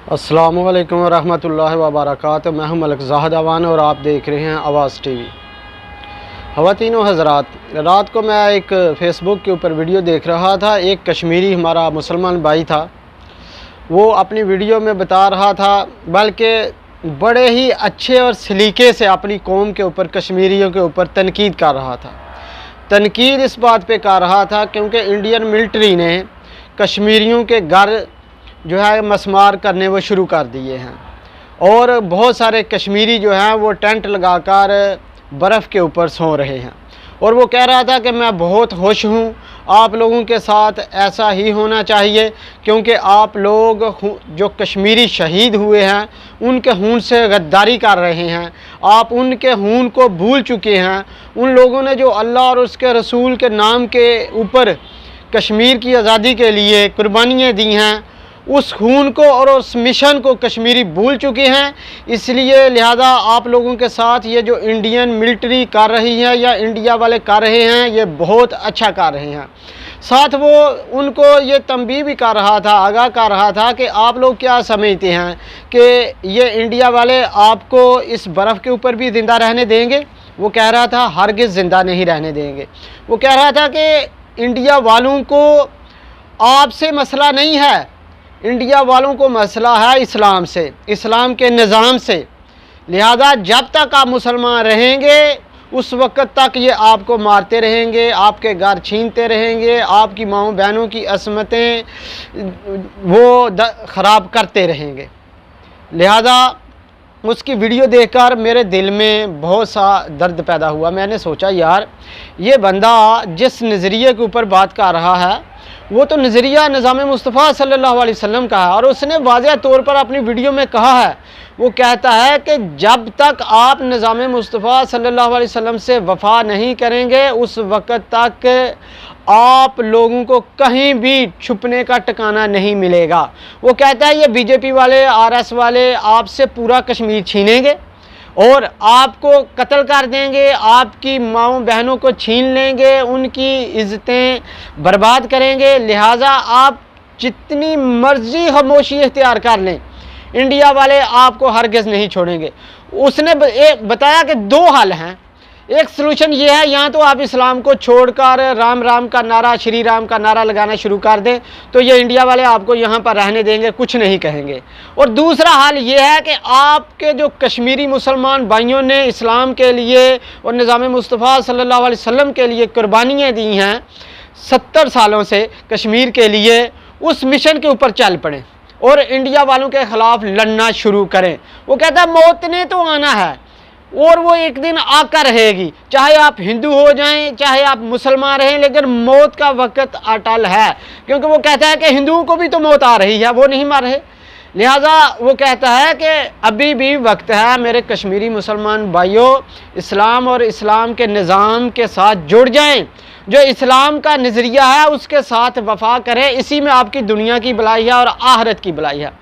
अस्सलामुअलैकुम वरहमतुल्लाहि वबरकातुहू। मैं हूं मलिक ज़ाहिद अवान और आप देख रहे हैं आवाज़ टीवी। ख़वातीन व हज़रात, रात को मैं एक फ़ेसबुक के ऊपर वीडियो देख रहा था। एक कश्मीरी हमारा मुसलमान भाई था, वो अपनी वीडियो में बता रहा था, बल्कि बड़े ही अच्छे और सलीके से अपनी कौम के ऊपर, कश्मीरियों के ऊपर तनकीद कर रहा था। तनकीद इस बात पे कर रहा था क्योंकि इंडियन मिलिट्री ने कश्मीरियों के घर जो है मसमार करने वो शुरू कर दिए हैं और बहुत सारे कश्मीरी जो हैं वो टेंट लगाकर बर्फ़ के ऊपर सो रहे हैं। और वो कह रहा था कि मैं बहुत खुश हूँ, आप लोगों के साथ ऐसा ही होना चाहिए क्योंकि आप लोग जो कश्मीरी शहीद हुए हैं उनके खून से गद्दारी कर रहे हैं, आप उनके खून को भूल चुके हैं। उन लोगों ने जो अल्लाह और उसके रसूल के नाम के ऊपर कश्मीर की आज़ादी के लिए कुर्बानियाँ दी हैं, उस खून को और उस मिशन को कश्मीरी भूल चुके हैं। इसलिए लिहाजा आप लोगों के साथ ये जो इंडियन मिलिट्री कर रही है या इंडिया वाले कर रहे हैं, ये बहुत अच्छा कर रहे हैं। साथ वो उनको ये तंबीह भी कर रहा था, आगाह कर रहा था कि आप लोग क्या समझते हैं कि ये इंडिया वाले आपको इस बर्फ़ के ऊपर भी ज़िंदा रहने देंगे? वो कह रहा था हरगिज़ ज़िंदा नहीं रहने देंगे। वो कह रहा था कि इंडिया वालों को आपसे मसला नहीं है, इंडिया वालों को मसला है इस्लाम से, इस्लाम के निज़ाम से। लिहाजा जब तक आप मुसलमान रहेंगे उस वक़्त तक ये आपको मारते रहेंगे, आपके घर छीनते रहेंगे, आपकी माँओं बहनों की असमतें वो ख़राब करते रहेंगे। लिहाजा उसकी वीडियो देखकर मेरे दिल में बहुत सा दर्द पैदा हुआ। मैंने सोचा यार, ये बंदा जिस नज़रिए के ऊपर बात कर रहा है वो तो नज़रिया निज़ाम मुस्तफ़ा सल्लल्लाहु अलैहि वसल्लम का है। और उसने वाज़ेह तौर पर अपनी वीडियो में कहा है, वो कहता है कि जब तक आप निज़ाम मुस्तफ़ा सल्लल्लाहु अलैहि वसल्लम से वफ़ा नहीं करेंगे उस वक़्त तक आप लोगों को कहीं भी छुपने का ठिकाना नहीं मिलेगा। वो कहता है ये बीजेपी वाले, आरएस वाले आपसे पूरा कश्मीर छीनेंगे और आपको कत्ल कर देंगे, आपकी माँओं बहनों को छीन लेंगे, उनकी इज़्ज़तें बर्बाद करेंगे। लिहाजा आप जितनी मर्ज़ी खामोशी इख्तियार कर लें, इंडिया वाले आपको हरगिज़ नहीं छोड़ेंगे। उसने बताया कि दो हल हैं। एक सलूशन ये है, या तो आप इस्लाम को छोड़कर राम राम का नारा, श्री राम का नारा लगाना शुरू कर दें तो ये इंडिया वाले आपको यहाँ पर रहने देंगे, कुछ नहीं कहेंगे। और दूसरा हाल ये है कि आपके जो कश्मीरी मुसलमान भाइयों ने इस्लाम के लिए और निज़ाम मुस्तफ़ा सल्लल्लाहु अलैहि वसल्लम के लिए कुर्बानियाँ दी हैं 70 सालों से कश्मीर के लिए, उस मिशन के ऊपर चल पड़ें और इंडिया वालों के ख़िलाफ़ लड़ना शुरू करें। वो कहता है मौत ने तो आना है और वो एक दिन आकर रहेगी, चाहे आप हिंदू हो जाएं, चाहे आप मुसलमान रहें, लेकिन मौत का वक़्त अटल है। क्योंकि वो कहता है कि हिंदुओं को भी तो मौत आ रही है, वो नहीं मर रहे। लिहाजा वो कहता है कि अभी भी वक्त है मेरे कश्मीरी मुसलमान भाइयों, इस्लाम और इस्लाम के निज़ाम के साथ जुड़ जाएं, जो इस्लाम का नज़रिया है उसके साथ वफा करें। इसी में आपकी दुनिया की भलाई है और आखिरत की भलाई है।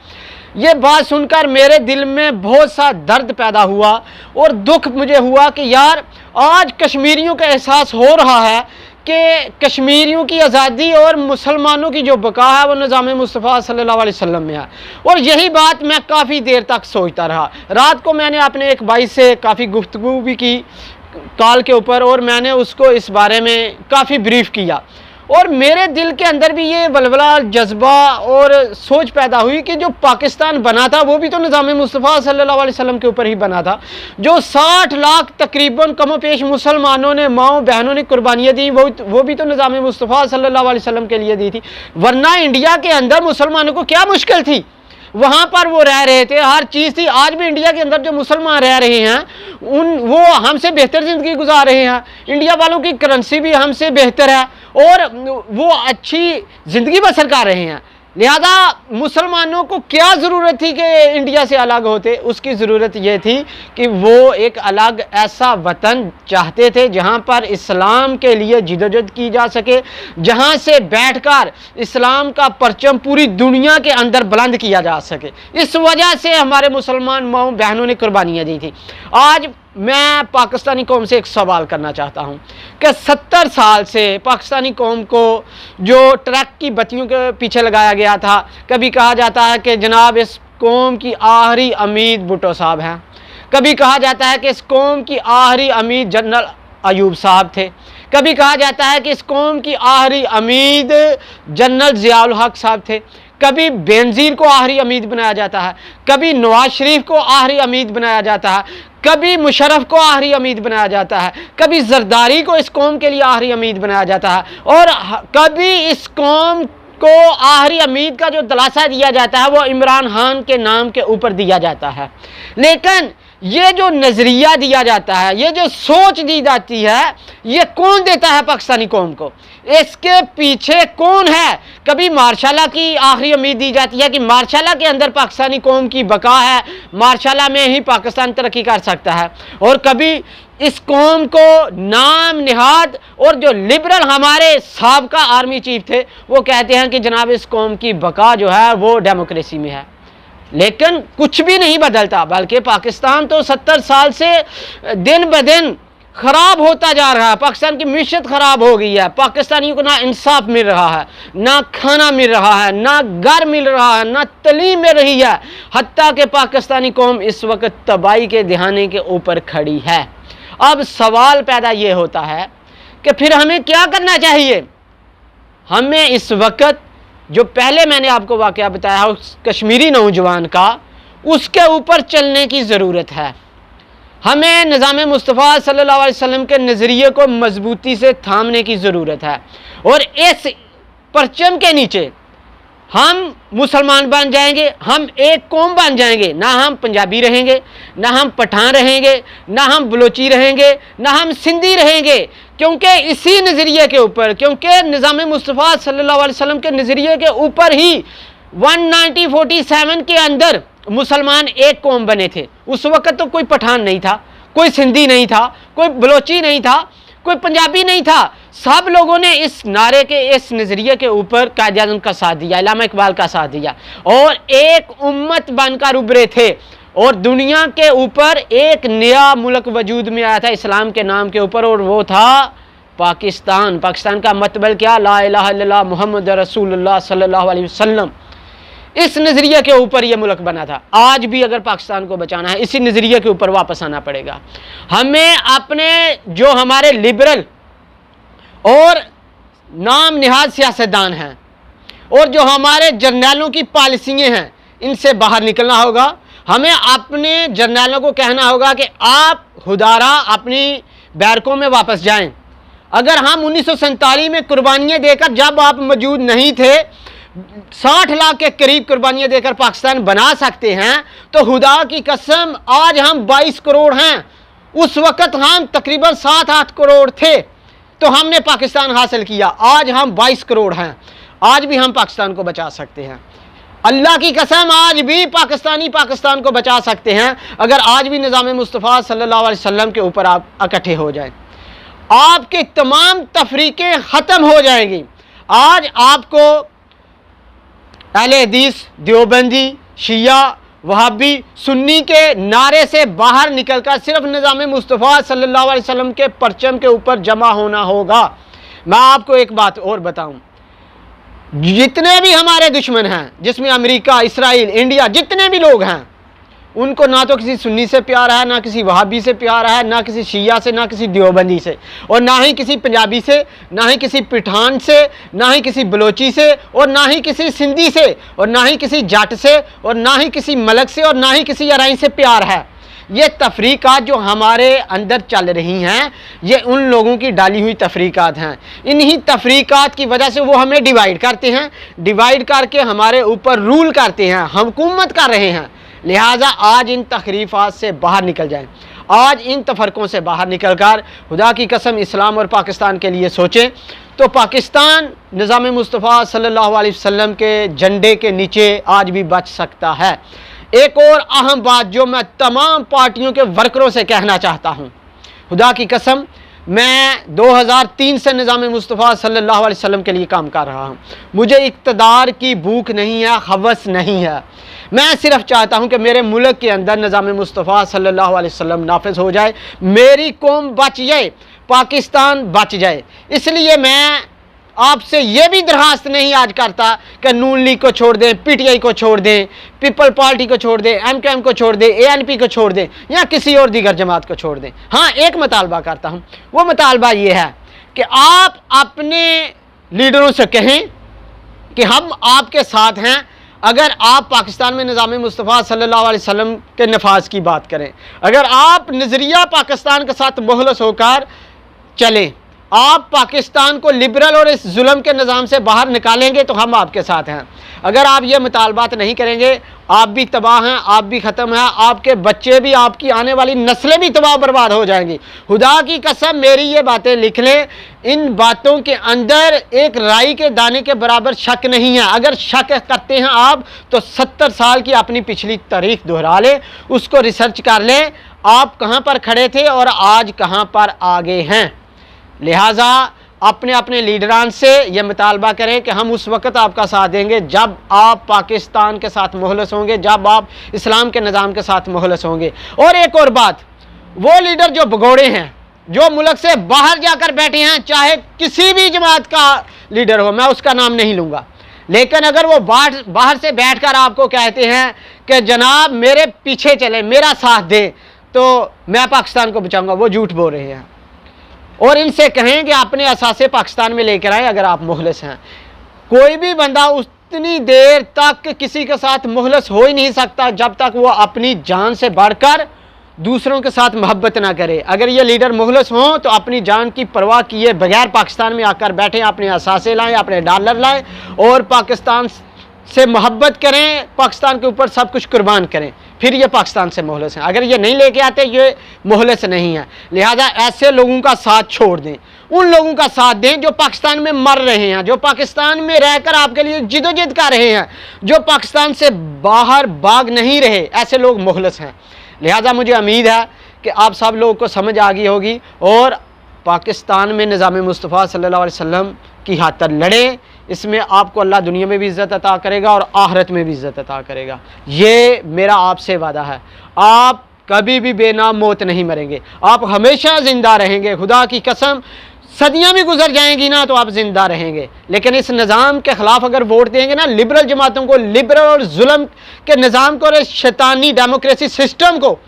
ये बात सुनकर मेरे दिल में बहुत सा दर्द पैदा हुआ और दुख मुझे हुआ कि यार, आज कश्मीरियों का एहसास हो रहा है कि कश्मीरियों की आज़ादी और मुसलमानों की जो बका है वो निज़ाम मुस्तफ़ा सल्लल्लाहु अलैहि वसल्लम में है। और यही बात मैं काफ़ी देर तक सोचता रहा। रात को मैंने अपने एक भाई से काफ़ी गुफ्तगू भी की कॉल के ऊपर और मैंने उसको इस बारे में काफ़ी ब्रीफ किया और मेरे दिल के अंदर भी ये वलवला, जज्बा और सोच पैदा हुई कि जो पाकिस्तान बना था वो भी तो निज़ाम मुस्तफ़ा सल्लल्लाहु अलैहि वसल्लम के ऊपर ही बना था। जो 60 लाख तकरीबन कमो पेश मुसलमानों ने, माँओं बहनों ने कुर्बानियाँ दी, वो भी तो निज़ाम मुस्तफ़ा सल्लल्लाहु अलैहि वसल्लम के लिए दी थी। वरना इंडिया के अंदर मुसलमानों को क्या मुश्किल थी, वहाँ पर वो रह रहे थे, हर चीज़ थी। आज भी इंडिया के अंदर जो मुसलमान रह रहे हैं वो हमसे बेहतर ज़िंदगी गुजार रहे हैं। इंडिया वालों की करेंसी भी हमसे बेहतर है और वो अच्छी ज़िंदगी बसर कर रहे हैं। लिहाजा मुसलमानों को क्या ज़रूरत थी कि इंडिया से अलग होते? उसकी ज़रूरत ये थी कि वो एक अलग ऐसा वतन चाहते थे जहाँ पर इस्लाम के लिए जिदोजहद की जा सके, जहाँ से बैठकर इस्लाम का परचम पूरी दुनिया के अंदर बुलंद किया जा सके। इस वजह से हमारे मुसलमान माँओं बहनों ने कुर्बानियाँ दी थी। आज मैं पाकिस्तानी कौम से एक सवाल करना चाहता हूँ कि 70 साल से पाकिस्तानी कौम को जो ट्रक की बत्तियों के पीछे लगाया गया था, कभी कहा जाता है कि जनाब इस कौम की आखिरी अमीर भुट्टो साहब हैं, कभी कहा जाता है कि इस कौम की आखिरी अमीर जनरल अयूब साहब थे, कभी कहा जाता है कि इस कौम की आखिरी अमीर जनरल ज़ियाउल हक साहब थे, कभी बेनज़ीर को आखिरी अमीर बनाया जाता है, कभी नवाज शरीफ को आखिरी अमीर बनाया जाता है, कभी मुशर्रफ को आखिरी अमीर बनाया जाता है, कभी जरदारी को इस कौम के लिए आखिरी अमीर बनाया जाता है, और कभी इस कौम को आखिरी अमीर का जो दलासा दिया जाता है वो इमरान खान के नाम के ऊपर दिया जाता है। लेकिन ये जो नज़रिया दिया जाता है, ये जो सोच दी जाती है, ये कौन देता है पाकिस्तानी कौम को? इसके पीछे कौन है? कभी मार्शाला की आखिरी उम्मीद दी जाती है कि मार्शाला के अंदर पाकिस्तानी कौम की बका है, मार्शाला में ही पाकिस्तान तरक्की कर सकता है, और कभी इस कौम को नाम निहाद और जो लिबरल हमारे साबका आर्मी चीफ थे वो कहते हैं कि जनाब इस कौम की बका जो है वो डेमोक्रेसी में है। लेकिन कुछ भी नहीं बदलता, बल्कि पाकिस्तान तो 70 साल से दिन ब दिन ख़राब होता जा रहा है। पाकिस्तान की मीशत ख़राब हो गई है, पाकिस्तानियों को ना इंसाफ मिल रहा है, ना खाना मिल रहा है, ना घर मिल रहा है, ना तलीम मिल रही है, हत्ता कि पाकिस्तानी कौम इस वक्त तबाही के दिहाने के ऊपर खड़ी है। अब सवाल पैदा ये होता है कि फिर हमें क्या करना चाहिए? हमें इस वक्त जो पहले मैंने आपको वाक़या बताया उस कश्मीरी नौजवान का, उसके ऊपर चलने की ज़रूरत है। हमें निज़ाम मुस्तफ़ा सल्लल्लाहु अलैहि वसल्लम के नज़रिए को मजबूती से थामने की ज़रूरत है, और इस परचम के नीचे हम मुसलमान बन जाएंगे, हम एक कौम बन जाएंगे। ना हम पंजाबी रहेंगे, ना हम पठान रहेंगे, ना हम बलोची रहेंगे, ना हम सिंधी रहेंगे, क्योंकि इसी नज़रिए के ऊपर, क्योंकि निज़ाम मुस्तफ़ा सल्लल्लाहु अलैहि वसल्लम के नज़रिए के ऊपर ही 1947 के अंदर मुसलमान एक कौम बने थे। उस वक़्त तो कोई पठान नहीं था, कोई सिंधी नहीं था, कोई बलोची नहीं था, कोई पंजाबी नहीं था। सब लोगों ने इस नारे के, इस नज़रिए के ऊपर कायद-ए-आज़म का साथ दिया, अल्लामा इकबाल का साथ दिया, और एक उम्मत बनकर उभरे थे, और दुनिया के ऊपर एक नया मुल्क वजूद में आया था इस्लाम के नाम के ऊपर, और वो था पाकिस्तान। पाकिस्तान का मतलब क्या? ला इलाहा इल्लल्लाह मुहम्मद रसूलुल्लाह सल्लल्लाहु अलैहि वसल्लम। इस नज़रिए के ऊपर यह मुल्क बना था। आज भी अगर पाकिस्तान को बचाना है, इसी नज़रिए के ऊपर वापस आना पड़ेगा। हमें अपने जो हमारे लिबरल और नाम निहाद सियासतदान हैं, और जो हमारे जर्नैलों की पॉलिसियाँ हैं, इनसे बाहर निकलना होगा। हमें अपने जर्नैलों को कहना होगा कि आप खुदारा अपनी बैरकों में वापस जाएं। अगर हम 1947 में कुर्बानियाँ देकर, जब आप मौजूद नहीं थे, 60 लाख के करीब कुर्बानियाँ देकर पाकिस्तान बना सकते हैं, तो खुदा की कसम आज हम 22 करोड़ हैं। उस वक़्त हम तकरीबन 7-8 करोड़ थे, तो हमने पाकिस्तान हासिल किया। आज हम 22 करोड़ हैं। आज भी हम पाकिस्तान को बचा सकते हैं। अल्लाह की कसम, आज भी पाकिस्तानी पाकिस्तान को बचा सकते हैं, अगर आज भी निज़ाम मुस्तफ़ा सल्लल्लाहु अलैहि वसल्लम के ऊपर आप इकट्ठे हो जाएं। आपकी तमाम तफरीक़ें ख़त्म हो जाएंगी। आज आपको अहले हदीस, देवबंदी, शिया, वहाबी, सुन्नी के नारे से बाहर निकलकर सिर्फ निज़ाम मुस्तफ़ा सल्लल्लाहु अलैहि वसल्लम के परचम के ऊपर जमा होना होगा। मैं आपको एक बात और बताऊं, जितने भी हमारे दुश्मन हैं, जिसमें अमेरिका, इसराइल, इंडिया, जितने भी लोग हैं, उनको ना तो किसी सुन्नी से प्यार है, ना किसी वहाबी से प्यार है, ना किसी शिया से, ना किसी देवबंदी से, और ना ही किसी पंजाबी से, ना ही किसी पठान से, ना ही किसी बलोची से, और ना ही किसी सिंधी से, और ना ही किसी जाट से, और ना ही किसी मलक से, और ना ही किसी अराई से प्यार है। ये तफरीक़ात जो हमारे अंदर चल रही हैं, ये उन लोगों की डाली हुई तफरीक़ात हैं। इन्हीं तफरीक़ात की वजह से वो हमें डिवाइड करते हैं, डिवाइड करके हमारे ऊपर रूल करते हैं, हुकूमत कर रहे हैं। लिहाजा आज इन तखरीफ़ात से बाहर निकल जाएं। आज इन तफरक़ों से बाहर निकल कर खुदा की कसम इस्लाम और पाकिस्तान के लिए सोचें, तो पाकिस्तान निज़ाम मुस्तफ़ा सल्लल्लाहु अलैहि वसल्लम के झंडे के नीचे आज भी बच सकता है। एक और अहम बात जो मैं तमाम पार्टियों के वर्करों से कहना चाहता हूँ, खुदा की कसम, मैं 2003 से निज़ाम मुस्तफ़ा सल्लल्लाहु अलैहि वसल्लम के लिए काम कर रहा हूँ। मुझे इक़्तिदार की भूख नहीं है, हवस नहीं है। मैं सिर्फ चाहता हूँ कि मेरे मुल्क के अंदर निज़ाम मुस्तफ़ा सल्लल्लाहु अलैहि वसल्लम नाफिज हो जाए, मेरी कौम बच जाए, पाकिस्तान बच जाए। इसलिए मैं आपसे ये भी दरखास्त नहीं आज करता कि नून लीग को छोड़ दें, पीटीआई को छोड़ दें, पीपल पार्टी को छोड़ दें, एमकेएम को छोड़ दें, एएनपी को छोड़ दें या किसी और दीगर जमात को छोड़ दें। हाँ, एक मुतालबा करता हूँ, वो मुतालबा ये है कि आप अपने लीडरों से कहें कि हम आपके साथ हैं अगर आप पाकिस्तान में निज़ाम मुस्तफ़ा सल्लल्लाहु अलैहि वसल्लम के नफाज की बात करें, अगर आप नज़रिया पाकिस्तान के साथ मुखलस होकर चलें, आप पाकिस्तान को लिबरल और इस जुल्म के निज़ाम से बाहर निकालेंगे तो हम आपके साथ हैं। अगर आप ये मुतालबात नहीं करेंगे, आप भी तबाह हैं, आप भी ख़त्म हैं, आपके बच्चे भी, आपकी आने वाली नस्लें भी तबाह बर्बाद हो जाएंगी। खुदा की कसम, मेरी ये बातें लिख लें, इन बातों के अंदर एक राई के दाने के बराबर शक नहीं है। अगर शक करते हैं आप तो 70 साल की अपनी पिछली तारीख दोहरा लें, उसको रिसर्च कर लें, आप कहाँ पर खड़े थे और आज कहाँ पर आगे हैं। लिहाजा अपने अपने लीडरान से यह मुतालबा करें कि हम उस वक़्त आपका साथ देंगे जब आप पाकिस्तान के साथ मुखलस होंगे, जब आप इस्लाम के निज़ाम के साथ मुखलस होंगे। और एक और बात, वो लीडर जो भगोड़े हैं, जो मुल्क से बाहर जाकर बैठे हैं, चाहे किसी भी जमात का लीडर हो, मैं उसका नाम नहीं लूँगा, लेकिन अगर वो बाहर से बैठकर आपको कहते हैं कि जनाब मेरे पीछे चले, मेरा साथ दें तो मैं पाकिस्तान को बचाऊँगा, वो झूठ बोल रहे हैं। और इनसे कहें कि अपने असासे पाकिस्तान में लेकर आए अगर आप मुखलस हैं। कोई भी बंदा उतनी देर तक किसी के साथ मुखलस हो ही नहीं सकता जब तक वो अपनी जान से बढ़कर दूसरों के साथ मोहब्बत ना करे। अगर ये लीडर मुखलस हों तो अपनी जान की परवाह किए बगैर पाकिस्तान में आकर बैठें, अपने असासे लाएं, अपने डॉलर लाएं और पाकिस्तान से मोहब्बत करें, पाकिस्तान के ऊपर सब कुछ कुर्बान करें, फिर ये पाकिस्तान से मुखलस हैं। अगर ये नहीं लेके आते, ये मुखलस नहीं है। लिहाजा ऐसे लोगों का साथ छोड़ दें, उन लोगों का साथ दें जो पाकिस्तान में मर रहे हैं, जो पाकिस्तान में रहकर आपके लिए जिदोजिद कर रहे हैं, जो पाकिस्तान से बाहर भाग नहीं रहे, ऐसे लोग मुखलस हैं। लिहाजा मुझे उम्मीद है कि आप सब लोगों को समझ आ गई होगी और पाकिस्तान में निज़ाम मुस्तफ़ा सल्लल्लाहु अलैहि वसल्लम की खातिर लड़ें। इसमें आपको अल्लाह दुनिया में भी इज़्ज़त अता करेगा और आखिरत में भी इज़्ज़त अता करेगा। ये मेरा आपसे वादा है। आप कभी भी बेनाम मौत नहीं मरेंगे, आप हमेशा ज़िंदा रहेंगे। खुदा की कसम, सदियां भी गुजर जाएंगी ना तो आप ज़िंदा रहेंगे। लेकिन इस निज़ाम के ख़िलाफ़ अगर वोट देंगे ना, लिबरल जमातों को, लिबरल और जुल्म के निज़ाम को और शैतानी डेमोक्रेसी सिस्टम को,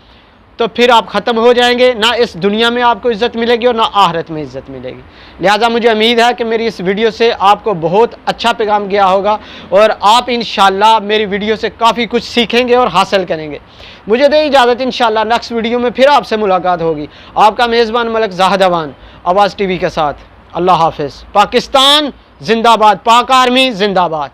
तो फिर आप ख़त्म हो जाएंगे। ना इस दुनिया में आपको इज़्ज़त मिलेगी और ना आखिरत में इज़्ज़त मिलेगी। लिहाजा मुझे उम्मीद है कि मेरी इस वीडियो से आपको बहुत अच्छा पैगाम गया होगा और आप इंशाल्लाह मेरी वीडियो से काफ़ी कुछ सीखेंगे और हासिल करेंगे। मुझे दे इजाज़त, इंशाल्लाह नेक्स्ट वीडियो में फिर आपसे मुलाकात होगी। आपका मेज़बान मलिक ज़ाहिद अवान, आवाज़ टीवी के साथ। अल्लाह हाफ़िज़। पाकिस्तान जिंदाबाद, पाक आर्मी जिंदाबाद।